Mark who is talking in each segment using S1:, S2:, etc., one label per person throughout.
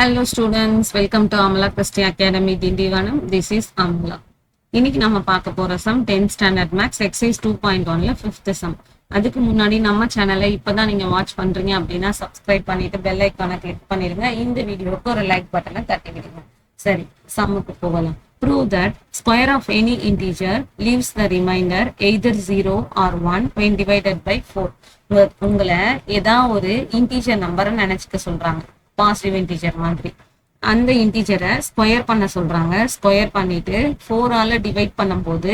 S1: Hello students, welcome to Amala Christy Academy Dindivanam. This is Amala. இன்னைக்கு நம்ம பார்க்க போற sum 10th standard maths exercise 2.1ல 5th sum. அதுக்கு முன்னாடி நம்ம சேனலை இப்பதான் நீங்க வாட்ச் பண்றீங்க அப்படின்னா சப்ஸ்கிரைப் பண்ணிட்டு பெல் ஐகானை கிளிக் பண்ணிருங்க. இந்த வீடியோக்கு ஒரு லைக் பட்டனை தட்டி விடுங்க. சரி, சம்முக்கு போகலாம். Prove that square of any integer leaves the remainder either 0 or 1 when divided by 4. உங்களை ஏதா ஒரு இன்டீஜர் நம்பரை நினைச்சுக்க சொல்றாங்க. பாசிட்டிவ் இன்டீஜர் மாதிரி அந்த இன்டீஜரை ஸ்கொயர் பண்ண சொல்றாங்க. ஸ்கொயர் பண்ணிட்டு 4ஆல டிவைட் பண்ணும்போது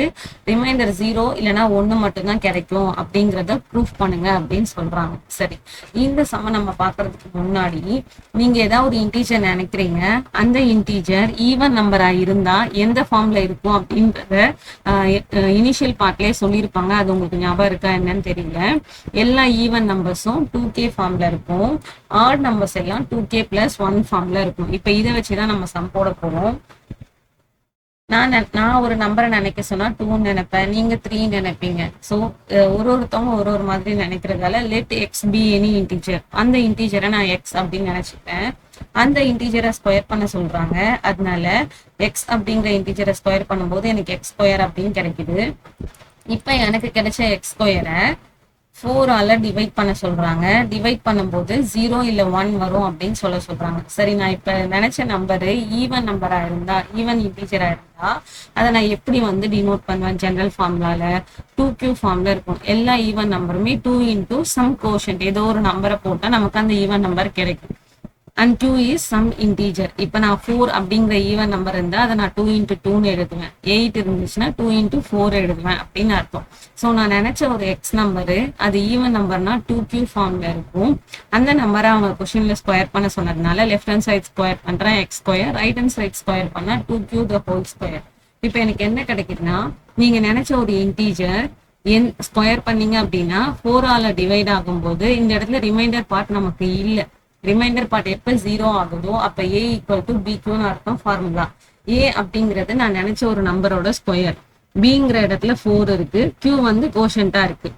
S1: ரிமைண்டர் 0 இல்லைன்னா 1 மட்டும்தான் கிடைக்கும் அப்படிங்கிறத ப்ரூஃப் பண்ணுங்க அப்படின்னு சொல்றாங்க. சரி, இந்த சம நம்ம பாக்குறதுக்கு முன்னாடி நீங்க ஏதாவது ஒரு இன்டீஜர் நினைக்கிறீங்க, அந்த இன்டீஜர் ஈவன் நம்பரா இருந்தா எந்த ஃபார்ம்ல இருக்கும் அப்படின்றத இனிஷியல் பார்ட்லயே சொல்லியிருப்பாங்க. அது உங்களுக்கு ஞாபகம் இருக்கா என்னன்னு தெரியல. எல்லா ஈவன் நம்பர்ஸும் 2k ஃபார்ம்ல இருக்கும், ஆட் நம்பர்ஸ் எல்லாம் 2k + 1 ஃபார்ம்ல இருக்கும். இப்ப இதை வச்சுதான் நம்ம சம் போட போறோம். நான் ஒரு நம்பரை நினைக்க சொன்னா 2 நினைப்பேன், நீங்க 3 நினைப்பீங்க. சோ ஒருத்தவங்க ஒரு மாதிரி நினைக்கிறதால let X be any integer, அந்த இன்டீஜரை நான் எக்ஸ் அப்படின்னு நினைச்சுப்பேன். அந்த இன்டீஜரை ஸ்கொயர் பண்ண சொல்றாங்க. அதனால எக்ஸ் அப்படிங்கிற இன்டீஜரை ஸ்கொயர் பண்ணும்போது எனக்கு எக்ஸ் ஸ்கொயர் அப்படின்னு கிடைக்குது. இப்ப எனக்கு கிடைச்ச எக்ஸ் ஸ்கொயரை 4ஆல டிவைட் பண்ண சொல்றாங்க. டிவைட் பண்ணும்போது 0 இல்ல 1 வரும் அப்படின்னு சொல்றாங்க. சரி, நான் இப்ப நினைச்ச நம்பரு ஈவன் நம்பரா இருந்தா, ஈவன் இன்டீஜரா இருந்தா அதை நான் எப்படி டினோட் பண்ணுவேன்? ஜெனரல் ஃபார்முலால 2q ஃபார்ம்ல இருக்கும். எல்லா ஈவன் நம்பருமே 2 × some quotient, ஏதோ ஒரு நம்பரை போட்டா நமக்கு அந்த ஈவன் நம்பர் கிடைக்கும். and q is some integer. இப்ப நான் 4 அப்படிங்கிற ஈவன் நம்பர் இருந்தா அதை நான் 2 × 2 எழுதுவேன். 8 இருந்துச்சுன்னா 2 × 4 எழுதுவேன் அப்படின்னு அர்த்தம். சோ நான் நினைச்ச ஒரு எக்ஸ் நம்பரு அது ஈவன் நம்பர்னா 2q ஃபார்ம்ல இருக்கும். அந்த நம்பரை அவங்க கொஸ்டின்ல ஸ்கொயர் பண்ண சொன்னதுனால லெஃப்ட் ஹேண்ட் சைட் ஸ்கொயர் பண்றேன் X square, right hand side square பண்ணா 2q the whole square. இப்ப எனக்கு என்ன கிடைக்குதுன்னா, நீங்க நினைச்ச ஒரு இன்டீஜர் ஸ்கொயர் பண்ணீங்க அப்படின்னா 4ஆல டிவைட் ஆகும்போது இந்த இடத்துல ரிமைண்டர் பார்ட் நமக்கு இல்ல. ரிமைண்டர் பார்ட் எப்ப 0 ஆகுதோ அப்ப a = bqன்னு அர்த்தம் ஃபார்முலா. a அப்படிங்கிறது நான் நினைச்ச ஒரு நம்பரோட ஸ்கொயர், bங்கிற இடத்துல 4 இருக்கு, q கோஷன்டா இருக்கு.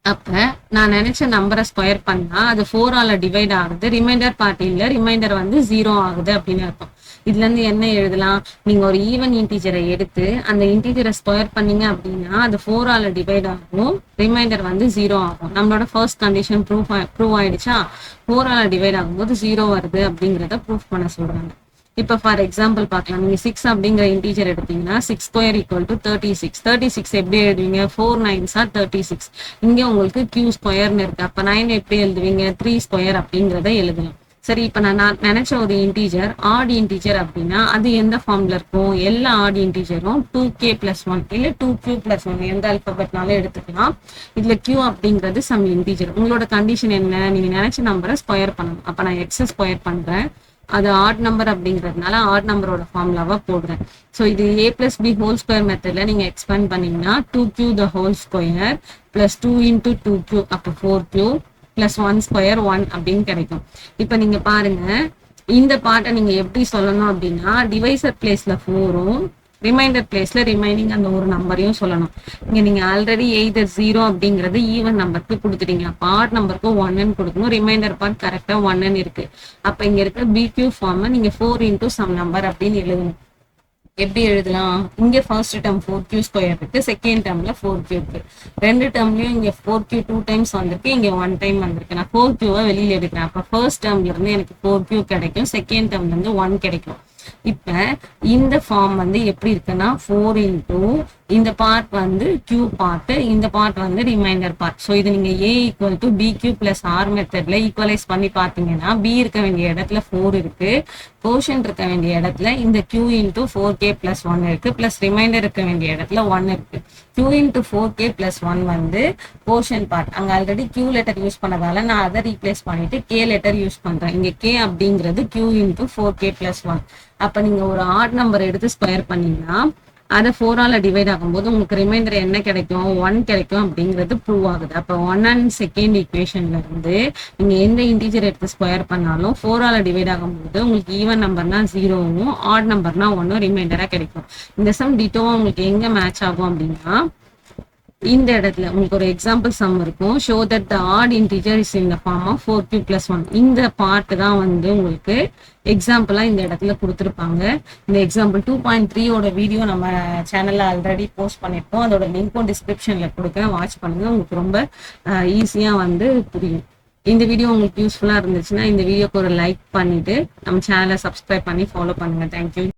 S1: அப்ப நான் நினைச்ச நம்பரை ஸ்கொயர் பண்ணா அது 4ஆல டிவைட் ஆகுது, ரிமைண்டர் பார்ட் இல்ல, ரிமைண்டர் 0 ஆகுது அப்படின்னு அர்த்தம். இதுல இருந்து என்ன எழுதலாம்? நீங்க ஒரு ஈவன் இன்டீஜரை எடுத்து அந்த இன்டீஜரை ஸ்கொயர் பண்ணீங்க அப்படின்னா அது 4ஆல டிவைட் ஆகும், ரிமைண்டர் 0 ஆகும். நம்மளோட ஃபர்ஸ்ட் கண்டிஷன் ப்ரூவ் ஆயிடுச்சா? 4ஆல டிவைட் ஆகும்போது 0 வருது அப்படிங்கிறத ப்ரூஃப் பண்ண சொல்றாங்க. இப்ப ஃபார் எக்ஸாம்பிள் பார்க்கலாம். நீங்க 6 அப்படிங்கிற இன்டீஜர் எடுத்தீங்கன்னா 6² = 36. 36 எப்படி எழுதுவீங்க? 4 9s are 36. இங்க உங்களுக்கு q ஸ்கொயர்னு இருக்கு. அப்ப 9 எப்படி எழுதுவீங்க? 3² அப்படிங்கிறத எழுதலாம். சரி, இப்ப நான் நினைச்ச ஒரு இன்டீஜர் ஆட் இன்டீஜர் அப்படின்னா அது எந்த ஃபார்ம்ல இருக்கும்? எல்லா ஆட் இன்டீஜரும் 2k + 1 இல்ல 2q + 1 எந்த அல்பபெட்னாலும் எடுத்துக்கலாம். இதுல q அப்படிங்கிறது சம் இன்டீஜர். உங்களோட கண்டிஷன் என்ன? நீங்க நினைச்ச நம்பரை ஸ்கொயர் பண்ணணும். அப்ப நான் எக்ஸ் ஸ்கொயர் பண்றேன், அது ஆட் நம்பர் அப்படிங்கிறதுனால ஆட் நம்பரோட ஃபார்முலாவை போடுறேன். ஸோ இது a + b ஹோல் ஸ்கொயர் மெத்தட்ல நீங்க எக்ஸ்பேண்ட் பண்ணீங்கன்னா 2q the whole square + 2 × 2q அப்போ 4q + 1² 1 அப்படின்னு கிடைக்கும். இப்ப நீங்க பாருங்க, இந்த பார்ட்டை நீங்க எப்படி சொல்லணும் அப்படின்னா டிவைசர் பிளேஸ்ல 4ம் ரிமைண்டர் பிளேஸ்ல ரிமைனிங் அந்த ஒரு நம்பரையும் சொல்லணும். இங்க நீங்க ஆல்ரெடி either 0 அப்படிங்கிறது ஈவன் நம்பருக்கு கொடுத்துட்டீங்க. அப்ப ஆட் நம்பருக்கு 1ன்னு கொடுக்கணும், ரிமைண்டர் பார்ட் கரெக்டா 1ன்னு இருக்கு. அப்ப இங்க இருக்க bq ஃபார்ம் நீங்க 4 × some number அப்படின்னு எழுதணும். எப்படி எழுதலாம்? இங்க ஃபர்ஸ்ட் டேர்ம் 4q² இருக்கு, செகண்ட் டேர்ம்ல 4q இருக்கு. ரெண்டு டேர்ம்லயும் இங்க 4q 2 டைம்ஸ் வந்திருக்கு, இங்க 1 டைம் வந்திருக்கு. நான் 4qவை வெளியில எடுக்கிறேன். அப்ப ஃபர்ஸ்ட் டேர்ம்ல இருந்து எனக்கு 4q கிடைக்கும், செகண்ட் டேர்ம்ல இருந்து 1 கிடைக்கும். இப்ப இந்த ஃபார்ம் எப்படி இருக்குன்னா 4 × இந்த பார்ட் q பார்ட், இந்த பார்ட் ரிமைண்டர் பார்ட். சோ இது நீங்க a = bq + r மெத்தட்ல ஈக்குவலைஸ் பண்ணி பாத்தீங்கன்னா b இருக்க வேண்டிய இடத்துல 4 இருக்கு, கோஷன்ட் இருக்க வேண்டிய இடத்துல இந்த q × 4k + 1 இருக்கு, பிளஸ் ரிமைண்டர் இருக்க வேண்டிய இடத்துல 1 இருக்கு. q × 4k + 1 கோஷன் பார்ட். அங்க ஆல்ரெடி q லெட்டர் யூஸ் பண்ணதால நான் அதை ரீப்ளேஸ் பண்ணிட்டு k லெட்டர் யூஸ் பண்றேன். இங்க k அப்படிங்கிறது q × 4k + 1. அப்ப நீங்க ஒரு ஆட் நம்பர் எடுத்து ஸ்கொயர் பண்ணீங்கன்னா அதை 4ஆல டிவைட் ஆகும்போது உங்களுக்கு ரிமைண்டர் என்ன கிடைக்கும்? 1 கிடைக்கும் அப்படிங்கிறது ப்ரூவ் ஆகுது. அப்ப 1 and செகண்ட் ஈக்குவேஷன்ல இருந்து நீங்க எந்த இன்டீஜர் எடுத்து ஸ்கொயர் பண்ணாலும் 4ஆல டிவைட் ஆகும்போது உங்களுக்கு ஈவன் நம்பர்னா 0வும் ஆட் நம்பர்னா 1ம் ரிமைண்டரா கிடைக்கும். இந்த சம் டிட்டோவா உங்களுக்கு எங்க மேட்ச் ஆகும் அப்படின்னா இந்த இடத்துல உங்களுக்கு ஒரு எக்ஸாம்பிள் சம் இருக்கும். Show that the odd integer is in the form of 4q + 1. இந்த பார்ட் தான் வந்து உங்களுக்கு எக்ஸாம்பிளா இந்த இடத்துல கொடுத்துருப்பாங்க. இந்த எக்ஸாம்பிள் 2.3 வீடியோ நம்ம சேனல்ல ஆல்ரெடி போஸ்ட் பண்ணிருக்கோம். அதோட லிங்க்கும் டிஸ்கிரிப்ஷன்ல கொடுக்குறேன், வாட்ச் பண்ணுங்க. உங்களுக்கு ரொம்ப ஈஸியா வந்து புரியும். இந்த வீடியோ உங்களுக்கு யூஸ்ஃபுல்லா இருந்துச்சுன்னா இந்த வீடியோக்கு ஒரு லைக் பண்ணிட்டு நம்ம சேனலை சப்ஸ்கிரைப் பண்ணி ஃபாலோ பண்ணுங்க. தேங்க்யூ.